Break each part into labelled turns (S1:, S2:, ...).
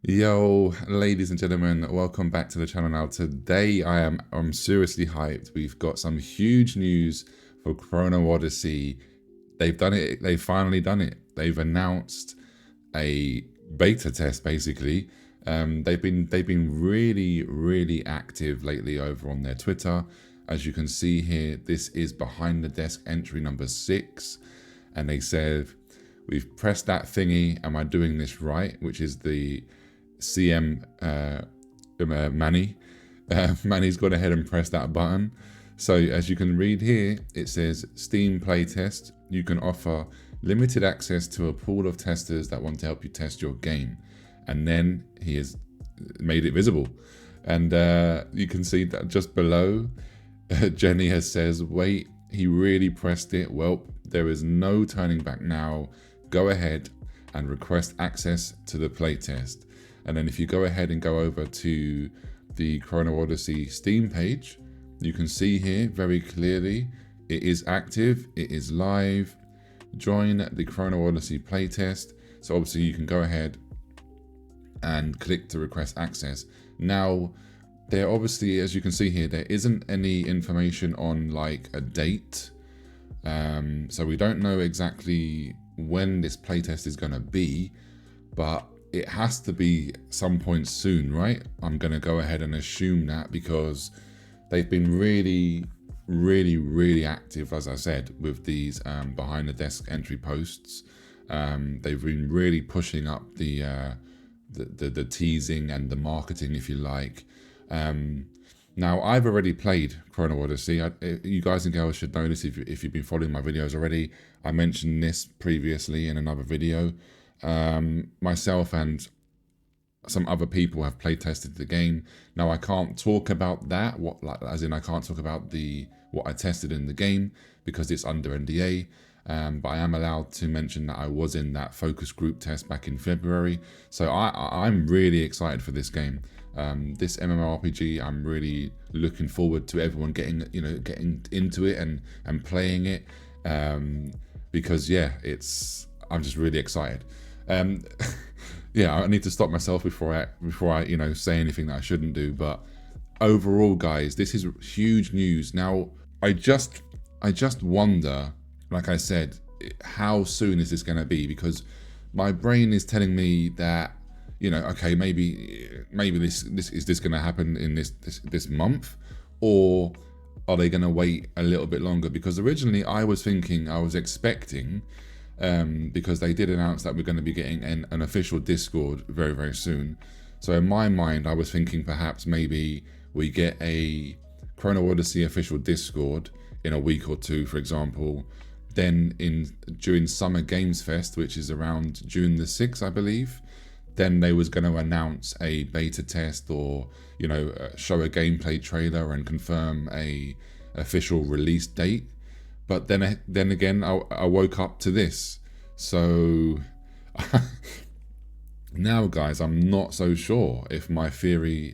S1: Yo, ladies and gentlemen, welcome back to the channel. Now today I'm seriously hyped. We've got some huge news for Chrono Odyssey. They've done it, they've finally done it. They've announced a beta test basically. They've been really active lately over on their Twitter. As you can see here, this is behind the desk entry number 6, and they said, we've pressed that thingy, am I doing this right? Which is the CM Manny. Manny's gone ahead and pressed that button. So as you can read here, it says Steam playtest. You can offer limited access to a pool of testers that want to help you test your game. And then he has made it visible. And you can see that just below, Jenny has says, wait, he really pressed it. Well, there is no turning back now. Go ahead and request access to the playtest. And then if you go ahead and go over to the Chrono Odyssey Steam page, you can see here very clearly, it is active, it is live. Join the Chrono Odyssey playtest. So obviously you can go ahead and click to request access. Now, there obviously, as you can see here, there isn't any information on like a date. So we don't know exactly when this playtest is going to be, but it has to be some point soon, right? I'm going to go ahead and assume that because they've been really active, as I said, with these behind the desk entry posts. They've been really pushing up the teasing and the marketing, if you like. Now, I've already played Chrono Odyssey. You guys and girls should know this if you've been following my videos already. I mentioned this previously in another video. Myself and some other people have play tested the game. Now, I can't talk about that, I can't talk about what I tested in the game because it's under NDA. But I am allowed to mention that I was in that focus group test back in February. So I'm really excited for this game. This MMORPG, I'm really looking forward to everyone getting into it and playing it. Because yeah, I'm just really excited. Yeah, I need to stop myself before I say anything that I shouldn't do. But overall, guys, this is huge news. Now, I just wonder, like I said, how soon is this going to be? Because my brain is telling me that, okay, maybe this is this going to happen in this month, or are they going to wait a little bit longer? Because originally I was expecting, because they did announce that we're going to be getting an official Discord very soon. So in my mind, I was thinking perhaps maybe we get a Chrono Odyssey official Discord in a week or two, for example. Then during Summer Games Fest, which is around June the 6th, I believe, then they was going to announce a beta test or, show a gameplay trailer and confirm a official release date. But then again, I woke up to this. So now, guys, I'm not so sure if my theory,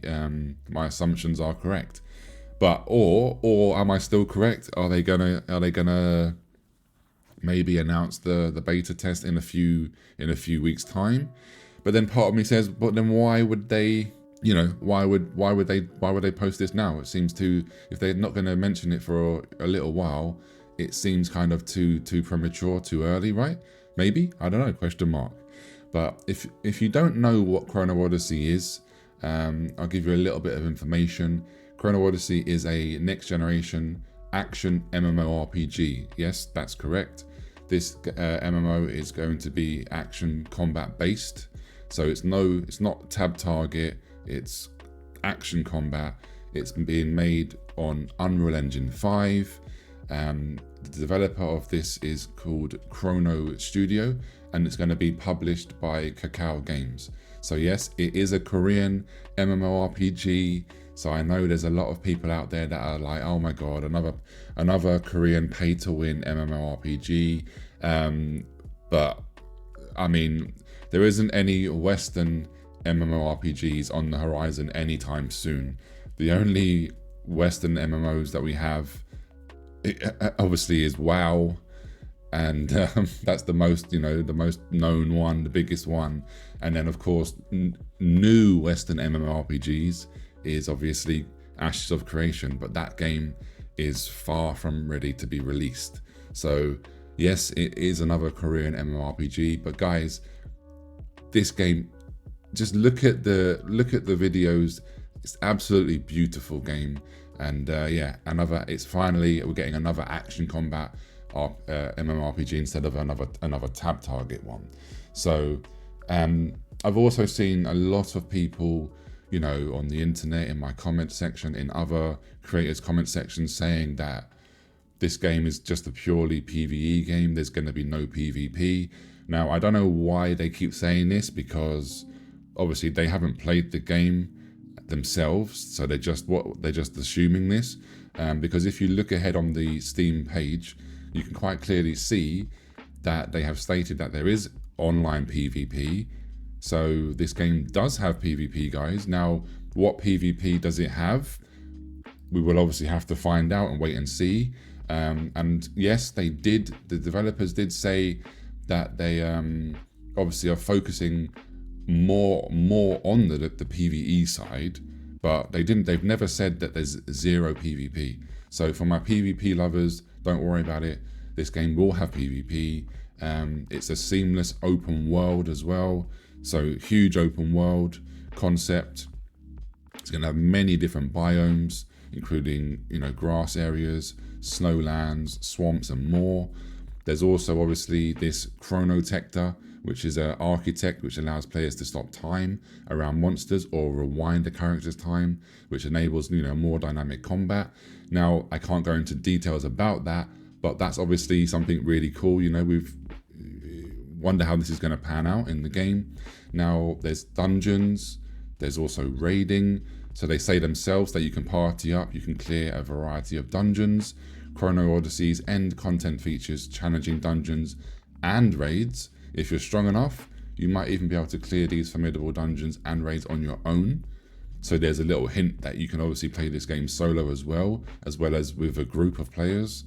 S1: my assumptions are correct. But or am I still correct? Are they gonna maybe announce the beta test in a few weeks' time? But then part of me says, but then why would they? Why would they post this now? It seems if they're not going to mention it for a little while, it seems kind of too premature, too early, right? Maybe, I don't know, question mark. But if you don't know what Chrono Odyssey is, I'll give you a little bit of information. Chrono Odyssey is a next generation action MMORPG. Yes, that's correct. This MMO is going to be action combat based. So it's not tab target, it's action combat. It's being made on Unreal Engine 5. The developer of this is called Chrono Studio, and it's going to be published by Kakao Games. So yes, it is a Korean MMORPG. So I know there's a lot of people out there that are like, oh my god, another Korean pay-to-win MMORPG. But I mean, there isn't any Western MMORPGs on the horizon anytime soon. The only Western MMOs that we have, obviously, is WoW, and that's the most, the most known one, the biggest one. And then of course, new Western MMORPGs is obviously Ashes of Creation, but that game is far from ready to be released. So yes, it is another Korean MMORPG, but guys, this game, just look at the videos. It's absolutely beautiful game. And yeah, we're getting another action combat MMORPG instead of another tab target one. So I've also seen a lot of people, on the internet, in my comment section, in other creators' comment sections, saying that this game is just a purely PvE game. There's going to be no PvP. Now, I don't know why they keep saying this, because obviously they haven't played the game themselves, so they're just assuming this. Because if you look ahead on the Steam page, you can quite clearly see that they have stated that there is online PvP. So this game does have PvP, guys. Now, what PvP does it have? We will obviously have to find out and wait and see. And yes, the developers did say that they obviously are focusing more on the PvE side, but they've never said that there's zero PvP. So for my PvP lovers, don't worry about it. This game will have PvP. It's a seamless open world as well. So huge open world concept. It's going to have many different biomes, including, grass areas, snowlands, swamps, and more. There's also obviously this Chrono Tector, which is an architect which allows players to stop time around monsters or rewind the character's time, which enables, more dynamic combat. Now, I can't go into details about that, but that's obviously something really cool. We've wonder how this is going to pan out in the game. Now, there's dungeons, there's also raiding. So they say themselves that you can party up, you can clear a variety of dungeons. Chrono Odyssey's end content features challenging dungeons and raids. If you're strong enough, you might even be able to clear these formidable dungeons and raids on your own. So there's a little hint that you can obviously play this game solo as well as with a group of players.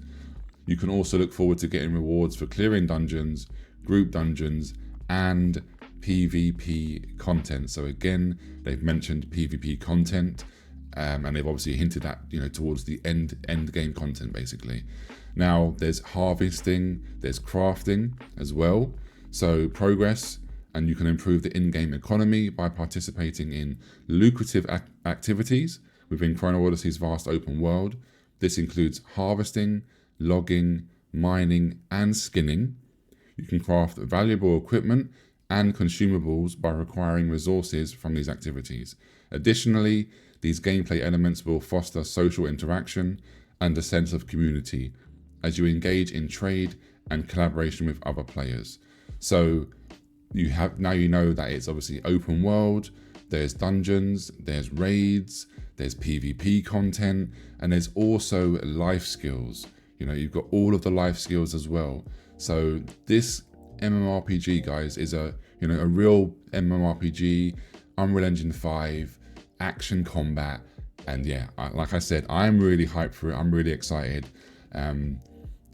S1: You can also look forward to getting rewards for clearing dungeons, group dungeons, and PvP content. So again, they've mentioned PvP content, and they've obviously hinted at, towards the end game content, basically. Now, there's harvesting, there's crafting as well. So progress, and you can improve the in-game economy by participating in lucrative activities within Chrono Odyssey's vast open world. This includes harvesting, logging, mining, and skinning. You can craft valuable equipment and consumables by requiring resources from these activities. Additionally, these gameplay elements will foster social interaction and a sense of community as you engage in trade and collaboration with other players. So now you know that it's obviously open world, there's dungeons, there's raids, there's PvP content, and there's also life skills. You've got all of the life skills as well. So this MMORPG, guys, is a real MMORPG, Unreal Engine 5, action combat, and yeah, like I said, I'm really hyped for it. I'm really excited.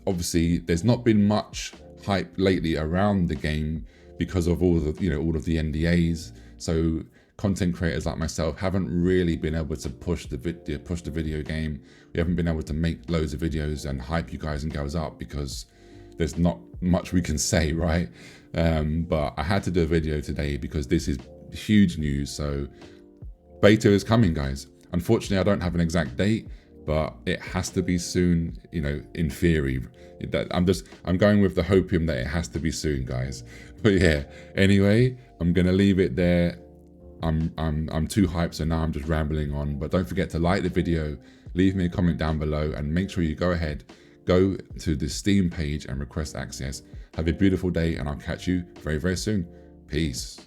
S1: Obviously, there's not been much hype lately around the game because of all of the NDAs. So content creators like myself haven't really been able to push the video game. We haven't been able to make loads of videos and hype you guys and girls up because there's not much we can say, right? But I had to do a video today because this is huge news. So beta is coming, guys. Unfortunately, I don't have an exact date, but it has to be soon, in theory. I'm going with the hopium that it has to be soon, guys. But yeah, anyway, I'm gonna leave it there. I'm too hyped, so now I'm just rambling on. But don't forget to like the video, leave me a comment down below, and make sure you go to the Steam page and request access. Have a beautiful day, and I'll catch you very, very soon. Peace.